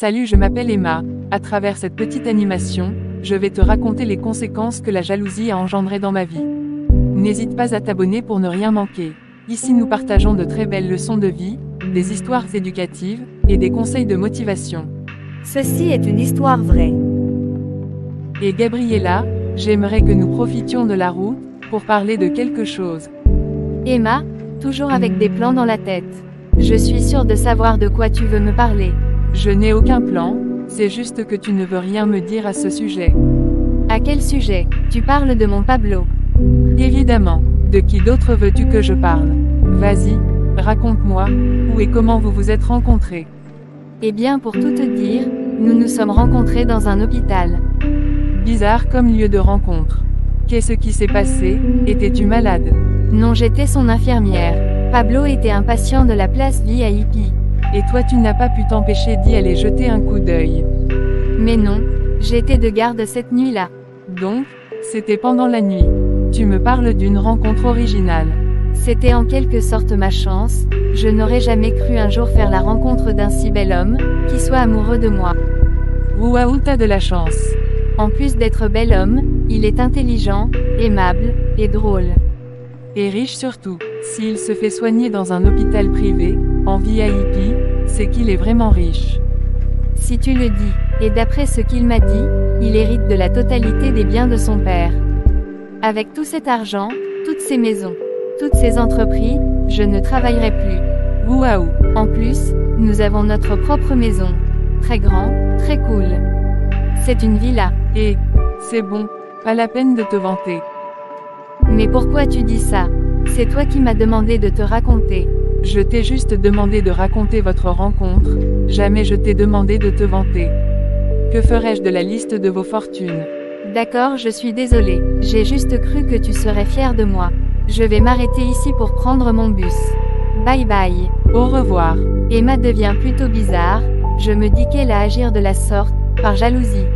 Salut, je m'appelle Emma. À travers cette petite animation, je vais te raconter les conséquences que la jalousie a engendrées dans ma vie. N'hésite pas à t'abonner pour ne rien manquer. Ici nous partageons de très belles leçons de vie, des histoires éducatives, et des conseils de motivation. Ceci est une histoire vraie. Et Gabriella, j'aimerais que nous profitions de la route, pour parler de quelque chose. Emma, toujours avec des plans dans la tête. Je suis sûre de savoir de quoi tu veux me parler. Je n'ai aucun plan, c'est juste que tu ne veux rien me dire à ce sujet. À quel sujet? Tu parles de mon Pablo. Évidemment, de qui d'autre veux-tu que je parle? Vas-y, raconte-moi, où et comment vous vous êtes rencontrés. Eh bien, pour tout te dire, nous nous sommes rencontrés dans un hôpital. Bizarre comme lieu de rencontre. Qu'est-ce qui s'est passé? Étais-tu malade? Non, j'étais son infirmière. Pablo était un patient de la place VIP. Et toi tu n'as pas pu t'empêcher d'y aller jeter un coup d'œil. Mais non, j'étais de garde cette nuit-là. Donc, c'était pendant la nuit. Tu me parles d'une rencontre originale. C'était en quelque sorte ma chance, je n'aurais jamais cru un jour faire la rencontre d'un si bel homme, qui soit amoureux de moi. Waouh, t'as de la chance. En plus d'être bel homme, il est intelligent, aimable, et drôle. Et riche surtout. S'il se fait soigner dans un hôpital privé, en VIP, c'est qu'il est vraiment riche. Si tu le dis, et d'après ce qu'il m'a dit, il hérite de la totalité des biens de son père. Avec tout cet argent, toutes ces maisons, toutes ces entreprises, je ne travaillerai plus. Waouh! En plus, nous avons notre propre maison. Très grand, très cool. C'est une villa. Et, c'est bon, pas la peine de te vanter. Mais pourquoi tu dis ça? C'est toi qui m'as demandé de te raconter. Je t'ai juste demandé de raconter votre rencontre, jamais je t'ai demandé de te vanter. Que ferais-je de la liste de vos fortunes? D'accord, je suis désolée, j'ai juste cru que tu serais fier de moi. Je vais m'arrêter ici pour prendre mon bus. Bye bye. Au revoir. Emma devient plutôt bizarre, je me dis qu'elle a agir de la sorte, par jalousie.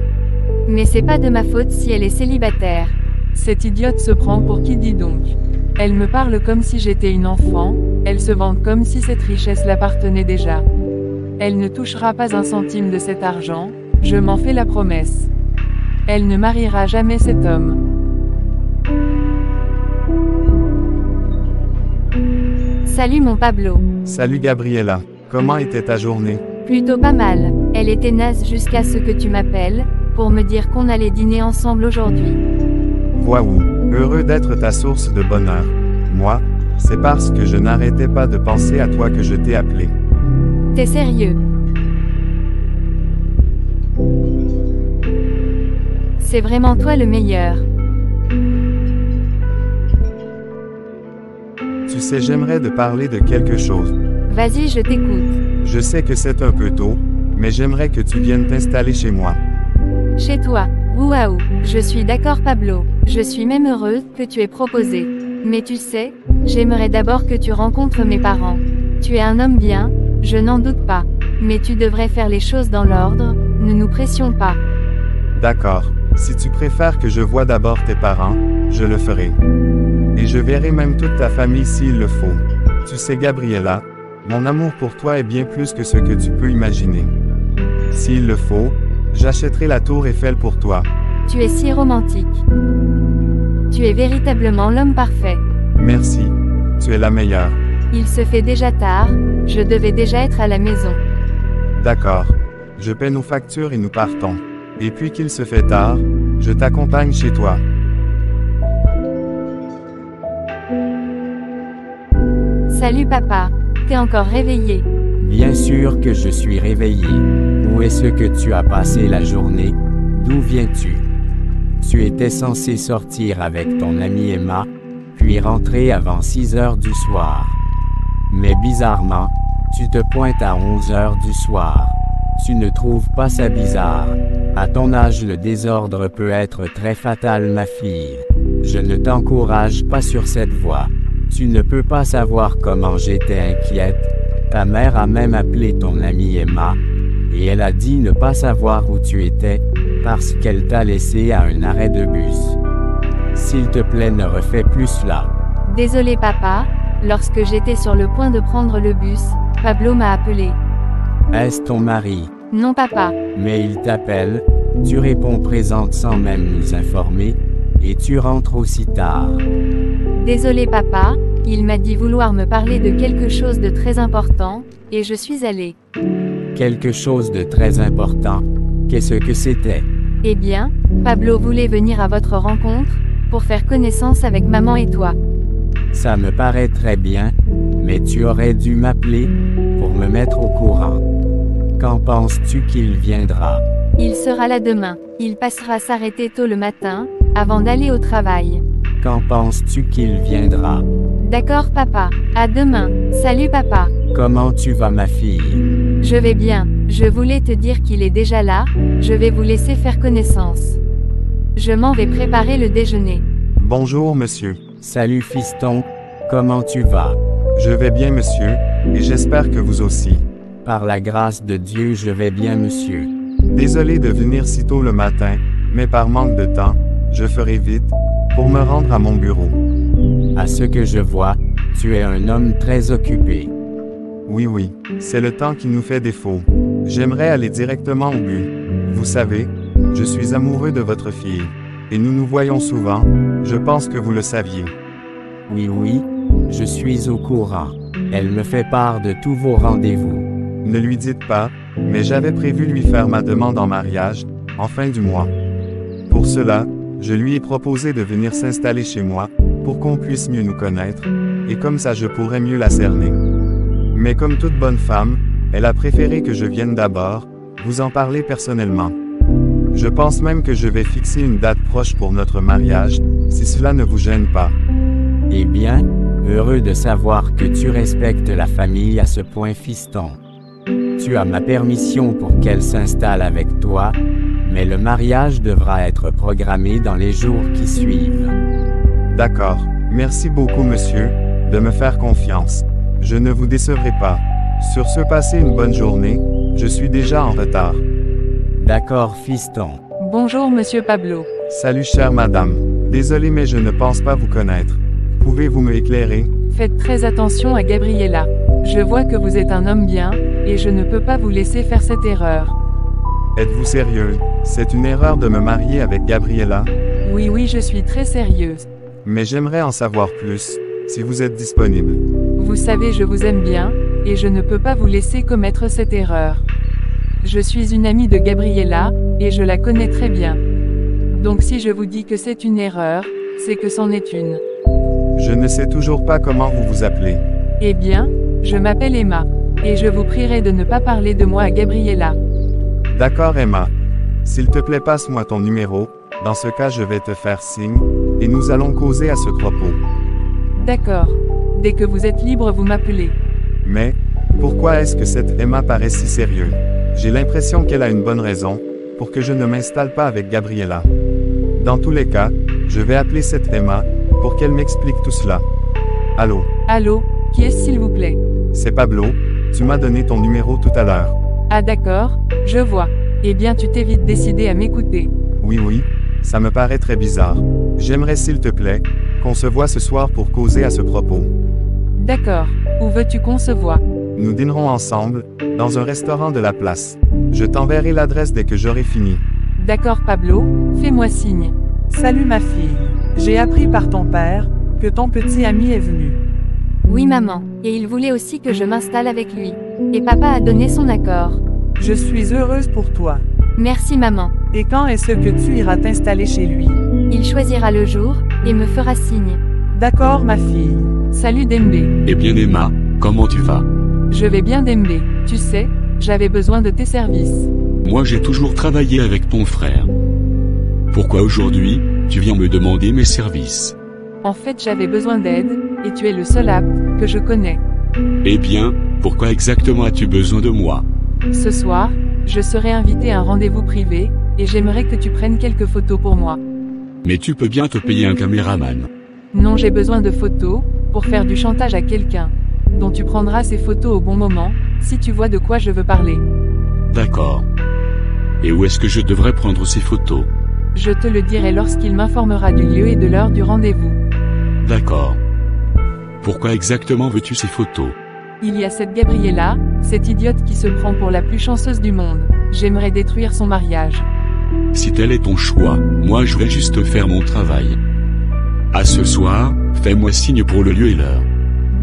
Mais c'est pas de ma faute si elle est célibataire. Cette idiote se prend pour qui dis donc? Elle me parle comme si j'étais une enfant, elle se vante comme si cette richesse l'appartenait déjà. Elle ne touchera pas un centime de cet argent, je m'en fais la promesse. Elle ne mariera jamais cet homme. Salut mon Pablo. Salut Gabriella, comment était ta journée? Plutôt pas mal, elle était naze jusqu'à ce que tu m'appelles, pour me dire qu'on allait dîner ensemble aujourd'hui. Waouh, heureux d'être ta source de bonheur. Moi, c'est parce que je n'arrêtais pas de penser à toi que je t'ai appelé. T'es sérieux? C'est vraiment toi le meilleur. Tu sais, j'aimerais te parler de quelque chose. Vas-y, je t'écoute. Je sais que c'est un peu tôt, mais j'aimerais que tu viennes t'installer chez moi. Chez toi? Waouh, je suis d'accord Pablo, je suis même heureuse que tu aies proposé. Mais tu sais, j'aimerais d'abord que tu rencontres mes parents. Tu es un homme bien, je n'en doute pas. Mais tu devrais faire les choses dans l'ordre, ne nous pressions pas. D'accord, si tu préfères que je voie d'abord tes parents, je le ferai. Et je verrai même toute ta famille s'il le faut. Tu sais Gabriella, mon amour pour toi est bien plus que ce que tu peux imaginer. S'il le faut, j'achèterai la tour Eiffel pour toi. Tu es si romantique. Tu es véritablement l'homme parfait. Merci. Tu es la meilleure. Il se fait déjà tard, je devais déjà être à la maison. D'accord. Je paie nos factures et nous partons. Et puis qu'il se fait tard, je t'accompagne chez toi. Salut papa, t'es encore réveillé? Bien sûr que je suis réveillé. Où est-ce que tu as passé la journée? D'où viens-tu? Tu étais censé sortir avec ton amie Emma, puis rentrer avant 6 heures du soir. Mais bizarrement, tu te pointes à 11 heures du soir. Tu ne trouves pas ça bizarre? À ton âge, le désordre peut être très fatal, ma fille. Je ne t'encourage pas sur cette voie. Tu ne peux pas savoir comment j'étais inquiète. Ta mère a même appelé ton amie Emma, et elle a dit ne pas savoir où tu étais, parce qu'elle t'a laissé à un arrêt de bus. S'il te plaît, ne refais plus cela. Désolé papa, lorsque j'étais sur le point de prendre le bus, Pablo m'a appelé. Est-ce ton mari? Non papa. Mais il t'appelle, tu réponds présente sans même nous informer, et tu rentres aussi tard. Désolé papa, il m'a dit vouloir me parler de quelque chose de très important, et je suis allée. Quelque chose de très important. Qu'est-ce que c'était? Eh bien, Pablo voulait venir à votre rencontre, pour faire connaissance avec maman et toi. Ça me paraît très bien, mais tu aurais dû m'appeler, pour me mettre au courant. Quand penses-tu qu'il viendra? Il sera là demain. Il passera s'arrêter tôt le matin, avant d'aller au travail. Quand penses-tu qu'il viendra? D'accord papa. À demain. Salut papa. Comment tu vas ma fille? Je vais bien. Je voulais te dire qu'il est déjà là, je vais vous laisser faire connaissance. Je m'en vais préparer le déjeuner. Bonjour monsieur. Salut fiston, comment tu vas? Je vais bien monsieur, et j'espère que vous aussi. Par la grâce de Dieu je vais bien monsieur. Désolé de venir si tôt le matin, mais par manque de temps, je ferai vite, pour me rendre à mon bureau. À ce que je vois, tu es un homme très occupé. Oui, c'est le temps qui nous fait défaut. J'aimerais aller directement au but. Vous savez, je suis amoureux de votre fille. Et nous nous voyons souvent, je pense que vous le saviez. Oui, je suis au courant. Elle me fait part de tous vos rendez-vous. Ne lui dites pas, mais j'avais prévu lui faire ma demande en mariage, en fin du mois. Pour cela, je lui ai proposé de venir s'installer chez moi, pour qu'on puisse mieux nous connaître, et comme ça je pourrais mieux la cerner. Mais comme toute bonne femme, elle a préféré que je vienne d'abord, vous en parler personnellement. Je pense même que je vais fixer une date proche pour notre mariage, si cela ne vous gêne pas. Eh bien, heureux de savoir que tu respectes la famille à ce point fiston. Tu as ma permission pour qu'elle s'installe avec toi, mais le mariage devra être programmé dans les jours qui suivent. D'accord, merci beaucoup monsieur, de me faire confiance. Je ne vous décevrai pas. Sur ce, passez une bonne journée, je suis déjà en retard. D'accord fiston. Bonjour monsieur Pablo. Salut chère madame. Désolé mais je ne pense pas vous connaître. Pouvez-vous me éclairer? Faites très attention à Gabriela. Je vois que vous êtes un homme bien, et je ne peux pas vous laisser faire cette erreur. Êtes-vous sérieux? C'est une erreur de me marier avec Gabriela? Oui, je suis très sérieuse. Mais j'aimerais en savoir plus, si vous êtes disponible. Vous savez, je vous aime bien, et je ne peux pas vous laisser commettre cette erreur. Je suis une amie de Gabriela, et je la connais très bien. Donc si je vous dis que c'est une erreur, c'est que c'en est une. Je ne sais toujours pas comment vous vous appelez. Eh bien, je m'appelle Emma, et je vous prierai de ne pas parler de moi à Gabriela. D'accord Emma. S'il te plaît passe-moi ton numéro, dans ce cas je vais te faire signe, et nous allons causer à ce propos. D'accord. Dès que vous êtes libre vous m'appelez. Mais, pourquoi est-ce que cette Emma paraît si sérieuse? J'ai l'impression qu'elle a une bonne raison, pour que je ne m'installe pas avec Gabriela. Dans tous les cas, je vais appeler cette Emma, pour qu'elle m'explique tout cela. Allô? Allô, qui est-ce s'il vous plaît? C'est Pablo, tu m'as donné ton numéro tout à l'heure. Ah d'accord, je vois. Eh bien tu t'es vite décidé à m'écouter. Oui, ça me paraît très bizarre. J'aimerais s'il te plaît, qu'on se voit ce soir pour causer à ce propos. D'accord. Où veux-tu qu'on se voie? Nous dînerons ensemble, dans un restaurant de la place. Je t'enverrai l'adresse dès que j'aurai fini. D'accord Pablo, fais-moi signe. Salut ma fille. J'ai appris par ton père, que ton petit ami est venu. Oui maman, et il voulait aussi que je m'installe avec lui. Et papa a donné son accord. Je suis heureuse pour toi. Merci maman. Et quand est-ce que tu iras t'installer chez lui? Il choisira le jour, et me fera signe. D'accord ma fille. Salut Dembe. Eh bien Emma, comment tu vas? Je vais bien Dembe, tu sais, j'avais besoin de tes services. Moi j'ai toujours travaillé avec ton frère. Pourquoi aujourd'hui, tu viens me demander mes services? En fait j'avais besoin d'aide, et tu es le seul apte, que je connais. Eh bien, pourquoi exactement as-tu besoin de moi? Ce soir, je serai invité à un rendez-vous privé, et j'aimerais que tu prennes quelques photos pour moi. Mais tu peux bien te payer un caméraman. Non, j'ai besoin de photos, pour faire du chantage à quelqu'un, dont tu prendras ces photos au bon moment, si tu vois de quoi je veux parler. D'accord. Et où est-ce que je devrais prendre ces photos? Je te le dirai lorsqu'il m'informera du lieu et de l'heure du rendez-vous. D'accord. Pourquoi exactement veux-tu ces photos? Il y a cette Gabriela, cette idiote qui se prend pour la plus chanceuse du monde. j'aimerais détruire son mariage. Si tel est ton choix, moi je vais juste faire mon travail. À ce soir, fais-moi signe pour le lieu et l'heure.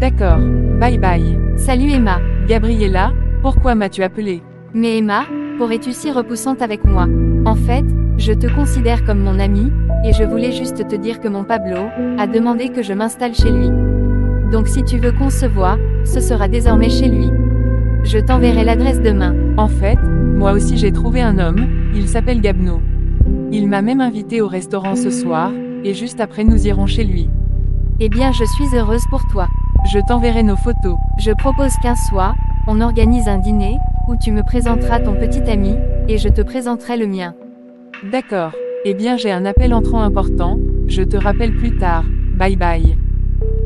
D'accord, bye bye. Salut Emma. Gabriella, pourquoi m'as-tu appelé? Mais Emma, pourrais-tu si repoussante avec moi? En fait, je te considère comme mon amie, et je voulais juste te dire que mon Pablo a demandé que je m'installe chez lui. Donc si tu veux qu'on se voit, ce sera désormais chez lui. Je t'enverrai l'adresse demain. En fait, moi aussi j'ai trouvé un homme, il s'appelle Gabno. Il m'a même invité au restaurant ce soir, et juste après nous irons chez lui. Eh bien je suis heureuse pour toi. Je t'enverrai nos photos. Je propose qu'un soir, on organise un dîner, où tu me présenteras ton petit ami, et je te présenterai le mien. D'accord. Eh bien j'ai un appel entrant important, je te rappelle plus tard. Bye bye.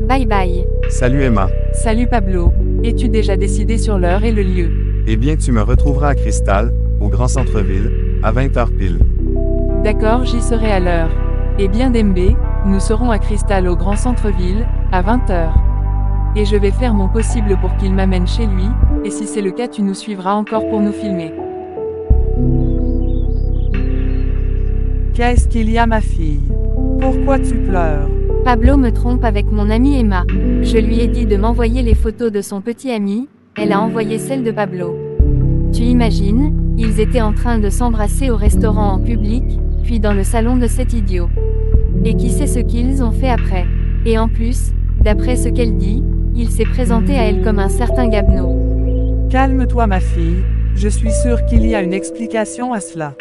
Bye bye. Salut Emma. Salut Pablo. Es-tu déjà décidé sur l'heure et le lieu? Eh bien tu me retrouveras à Cristal, au grand centre-ville, à 20h pile. D'accord, j'y serai à l'heure. Eh bien Dembe, nous serons à Cristal au grand centre-ville, à 20h. Et je vais faire mon possible pour qu'il m'amène chez lui, et si c'est le cas tu nous suivras encore pour nous filmer. Qu'est-ce qu'il y a, ma fille? Pourquoi tu pleures? Pablo me trompe avec mon amie Emma. Je lui ai dit de m'envoyer les photos de son petit ami, elle a envoyé celles de Pablo. Tu imagines, ils étaient en train de s'embrasser au restaurant en public, puis dans le salon de cet idiot. Et qui sait ce qu'ils ont fait après? Et en plus, d'après ce qu'elle dit, il s'est présenté à elle comme un certain Gabno. Calme-toi, ma fille, je suis sûre qu'il y a une explication à cela.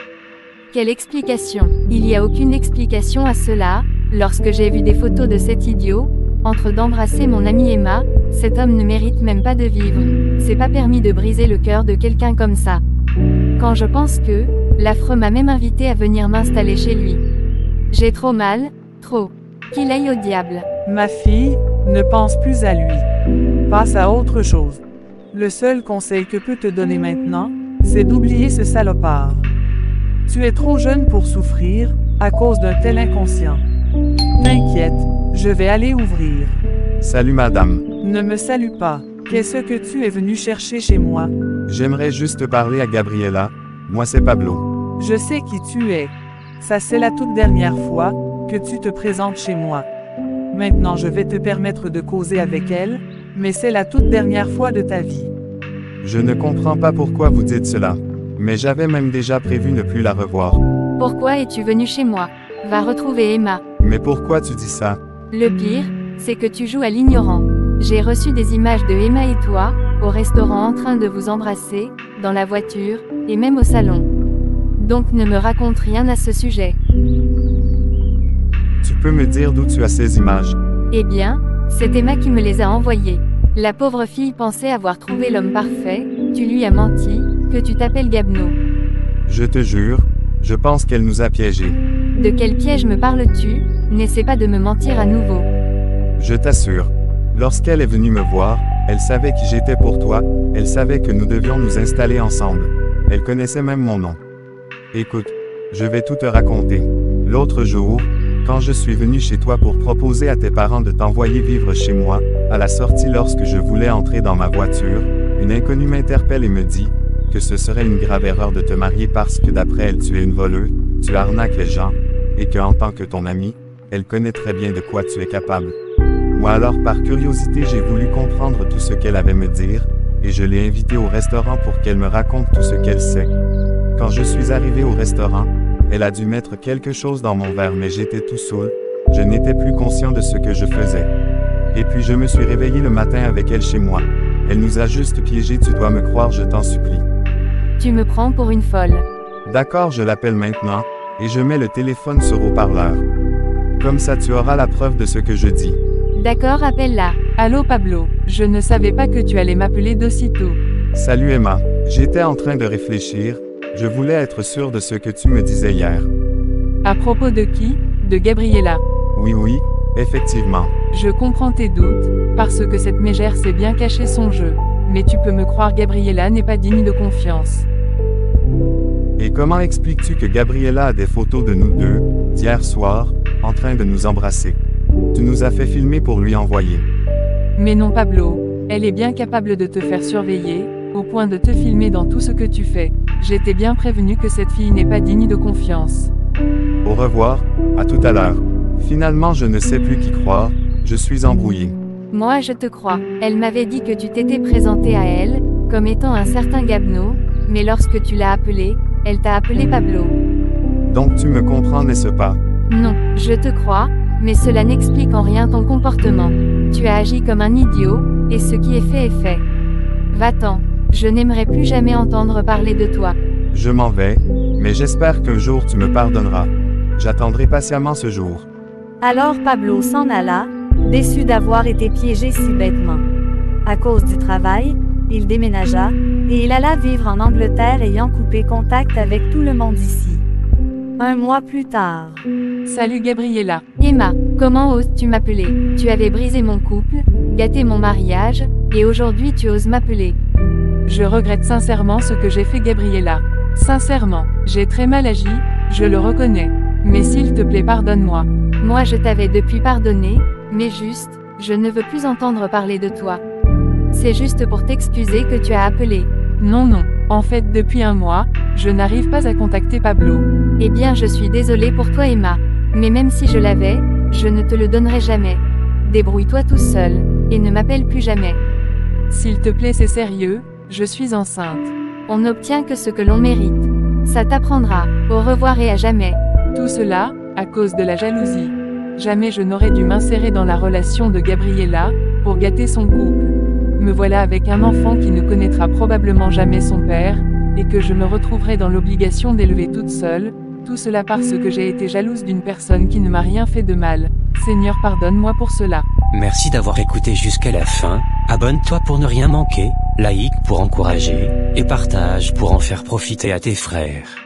Quelle explication? Il n'y a aucune explication à cela. Lorsque j'ai vu des photos de cet idiot, entre d'embrasser mon amie Emma, cet homme ne mérite même pas de vivre. C'est pas permis de briser le cœur de quelqu'un comme ça. Quand je pense que, l'affreux m'a même invité à venir m'installer chez lui. J'ai trop mal, trop. Qu'il aille au diable. Ma fille, ne pense plus à lui. Passe à autre chose. Le seul conseil que peut te donner maintenant, c'est d'oublier ce salopard. Tu es trop jeune pour souffrir, à cause d'un tel inconscient. T'inquiète, je vais aller ouvrir. Salut madame. Ne me salue pas. Qu'est-ce que tu es venu chercher chez moi? J'aimerais juste parler à Gabriella. Moi c'est Pablo. Je sais qui tu es. Ça c'est la toute dernière fois que tu te présentes chez moi. Maintenant je vais te permettre de causer avec elle, mais c'est la toute dernière fois de ta vie. Je ne comprends pas pourquoi vous dites cela. Mais j'avais même déjà prévu ne plus la revoir. Pourquoi es-tu venu chez moi? Va retrouver Emma. Mais pourquoi tu dis ça? Le pire, c'est que tu joues à l'ignorant. J'ai reçu des images de Emma et toi, au restaurant en train de vous embrasser, dans la voiture, et même au salon. Donc ne me raconte rien à ce sujet. Tu peux me dire d'où tu as ces images? Eh bien, c'est Emma qui me les a envoyées. La pauvre fille pensait avoir trouvé l'homme parfait, tu lui as menti, que tu t'appelles Gabno. Je te jure, je pense qu'elle nous a piégés. De quel piège me parles-tu? N'essaie pas de me mentir à nouveau. Je t'assure. Lorsqu'elle est venue me voir, elle savait qui j'étais pour toi, elle savait que nous devions nous installer ensemble. Elle connaissait même mon nom. Écoute, je vais tout te raconter. L'autre jour, quand je suis venu chez toi pour proposer à tes parents de t'envoyer vivre chez moi, à la sortie lorsque je voulais entrer dans ma voiture, une inconnue m'interpelle et me dit que ce serait une grave erreur de te marier parce que d'après elle tu es une voleuse, tu arnaques les gens, et que en tant que ton amie, elle connaît très bien de quoi tu es capable. Moi alors par curiosité j'ai voulu comprendre tout ce qu'elle avait me dire, et je l'ai invitée au restaurant pour qu'elle me raconte tout ce qu'elle sait. Quand je suis arrivé au restaurant, elle a dû mettre quelque chose dans mon verre mais j'étais tout saoul, je n'étais plus conscient de ce que je faisais. Et puis je me suis réveillé le matin avec elle chez moi. Elle nous a juste piégés, tu dois me croire, je t'en supplie. Tu me prends pour une folle. D'accord, je l'appelle maintenant, et je mets le téléphone sur haut-parleur. Comme ça tu auras la preuve de ce que je dis. D'accord, appelle-la. Allô Pablo, je ne savais pas que tu allais m'appeler d'aussitôt. Salut Emma, j'étais en train de réfléchir, je voulais être sûr de ce que tu me disais hier. À propos de qui? De Gabriella. Oui, effectivement. Je comprends tes doutes, parce que cette mégère sait bien cacher son jeu. Mais tu peux me croire, Gabriella n'est pas digne de confiance. Et comment expliques-tu que Gabriella a des photos de nous deux, d'hier soir, en train de nous embrasser? Tu nous as fait filmer pour lui envoyer. Mais non Pablo, elle est bien capable de te faire surveiller, au point de te filmer dans tout ce que tu fais. J'étais bien prévenu que cette fille n'est pas digne de confiance. Au revoir, à tout à l'heure. Finalement, je ne sais plus qui croire, je suis embrouillé. Moi je te crois. Elle m'avait dit que tu t'étais présenté à elle, comme étant un certain Gabno, mais lorsque tu l'as appelé, elle t'a appelé Pablo. Donc tu me comprends, n'est-ce pas? Non, je te crois, mais cela n'explique en rien ton comportement. Tu as agi comme un idiot, et ce qui est fait. Va-t'en, je n'aimerais plus jamais entendre parler de toi. Je m'en vais, mais j'espère qu'un jour tu me pardonneras. J'attendrai patiemment ce jour. Alors Pablo s'en alla, déçu d'avoir été piégé si bêtement. À cause du travail, il déménagea, et il alla vivre en Angleterre ayant coupé contact avec tout le monde ici. Un mois plus tard. Salut Gabriella. Emma, comment oses-tu m'appeler? Tu avais brisé mon couple, gâté mon mariage, et aujourd'hui tu oses m'appeler. Je regrette sincèrement ce que j'ai fait Gabriella. Sincèrement, j'ai très mal agi, je le reconnais. Mais s'il te plaît pardonne-moi. Moi je t'avais depuis pardonné, mais juste, je ne veux plus entendre parler de toi. C'est juste pour t'excuser que tu as appelé. Non, en fait depuis un mois, je n'arrive pas à contacter Pablo. Eh bien je suis désolée pour toi Emma. Mais même si je l'avais, je ne te le donnerai jamais. Débrouille-toi tout seul, et ne m'appelle plus jamais. S'il te plaît c'est sérieux, je suis enceinte. On n'obtient que ce que l'on mérite. Ça t'apprendra. Au revoir et à jamais. Tout cela, à cause de la jalousie. Jamais je n'aurais dû m'insérer dans la relation de Gabriella, pour gâter son couple. Me voilà avec un enfant qui ne connaîtra probablement jamais son père, et que je me retrouverai dans l'obligation d'élever toute seule, tout cela parce que j'ai été jalouse d'une personne qui ne m'a rien fait de mal. Seigneur pardonne-moi pour cela. Merci d'avoir écouté jusqu'à la fin, abonne-toi pour ne rien manquer, like pour encourager, et partage pour en faire profiter à tes frères.